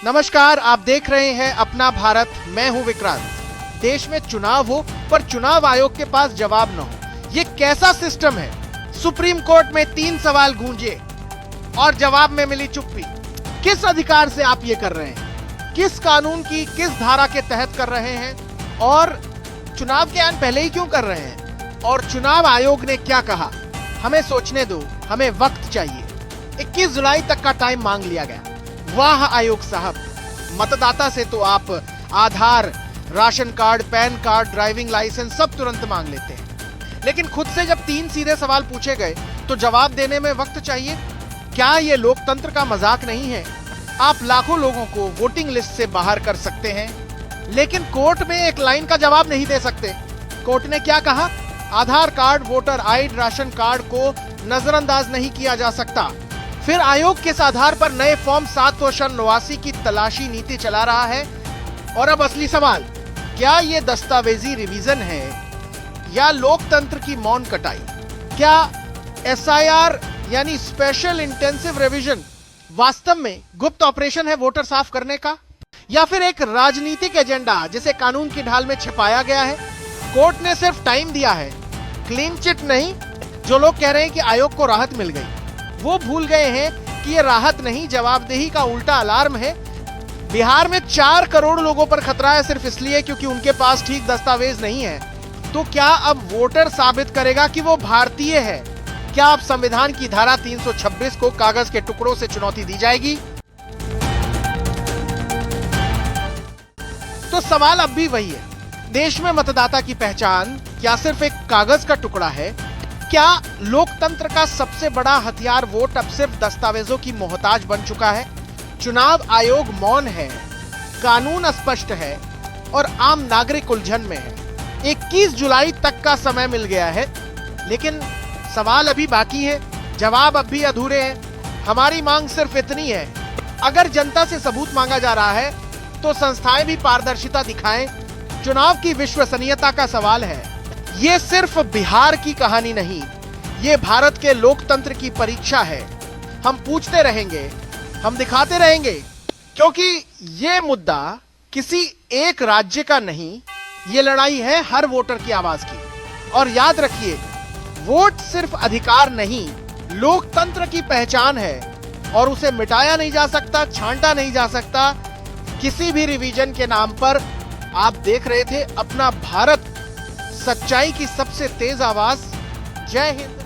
नमस्कार, आप देख रहे हैं अपना भारत। मैं हूं विक्रांत। देश में चुनाव हो पर चुनाव आयोग के पास जवाब न हो, ये कैसा सिस्टम है? सुप्रीम कोर्ट में 3 सवाल गूंजे और जवाब में मिली चुप्पी। किस अधिकार से आप ये कर रहे हैं? किस कानून की किस धारा के तहत कर रहे हैं? और चुनाव के आन पहले ही क्यों कर रहे हैं? और चुनाव आयोग ने क्या कहा? हमें सोचने दो, हमें वक्त चाहिए। 21 जुलाई तक का टाइम मांग लिया गया। वाह आयोग साहब, मतदाता से तो आप Aadhaar, ration card, PAN card, driving licence सब तुरंत मांग लेते हैं, लेकिन खुद से जब 3 सीधे सवाल पूछे गए तो जवाब देने में वक्त चाहिए। क्या ये लोकतंत्र का मजाक नहीं है? आप लाखों लोगों को वोटिंग लिस्ट से बाहर कर सकते हैं, लेकिन कोर्ट में एक लाइन का जवाब नहीं दे सकते। कोर्ट ने क्या कहा? Aadhaar card, voter ID, ration card को नजरअंदाज नहीं किया जा सकता। फिर आयोग किस आधार पर नए फॉर्म 789 की तलाशी नीति चला रहा है? और अब असली सवाल, क्या ये दस्तावेजी रिवीजन है या लोकतंत्र की मौन कटाई? क्या SIR यानी स्पेशल इंटेंसिव रिवीजन वास्तव में गुप्त ऑपरेशन है वोटर साफ करने का, या फिर एक राजनीतिक एजेंडा जिसे कानून की ढाल में छिपाया गया है? कोर्ट ने सिर्फ टाइम दिया है, क्लीन चिट नहीं। जो लोग कह रहे हैं कि आयोग को राहत मिल गई, वो भूल गए हैं कि ये राहत नहीं, जवाबदेही का उल्टा अलार्म है। बिहार में 4 करोड़ लोगों पर खतरा है सिर्फ इसलिए क्योंकि उनके पास ठीक दस्तावेज नहीं है। तो क्या अब वोटर साबित करेगा कि वो भारतीय है? क्या अब संविधान की धारा 326 को कागज के टुकड़ों से चुनौती दी जाएगी? तो सवाल अब भी वही है, देश में मतदाता की पहचान क्या सिर्फ एक कागज का टुकड़ा है? क्या लोकतंत्र का सबसे बड़ा हथियार वोट अब सिर्फ दस्तावेजों की मोहताज बन चुका है? चुनाव आयोग मौन है, कानून अस्पष्ट है और आम नागरिक उलझन में है। 21 जुलाई तक का समय मिल गया है, लेकिन सवाल अभी बाकी है, जवाब अब भी अधूरे हैं। हमारी मांग सिर्फ इतनी है, अगर जनता से सबूत मांगा जा रहा है तो संस्थाएं भी पारदर्शिता दिखाएं। चुनाव की विश्वसनीयता का सवाल है। ये सिर्फ बिहार की कहानी नहीं, ये भारत के लोकतंत्र की परीक्षा है। हम पूछते रहेंगे, हम दिखाते रहेंगे, क्योंकि ये मुद्दा किसी एक राज्य का नहीं, ये लड़ाई है हर वोटर की आवाज की। और याद रखिए, वोट सिर्फ अधिकार नहीं, लोकतंत्र की पहचान है और उसे मिटाया नहीं जा सकता, छांटा नहीं जा सकता किसी भी रिवीजन के नाम पर। आप देख रहे थे अपना भारत, सच्चाई की सबसे तेज आवाज। जय हिंद।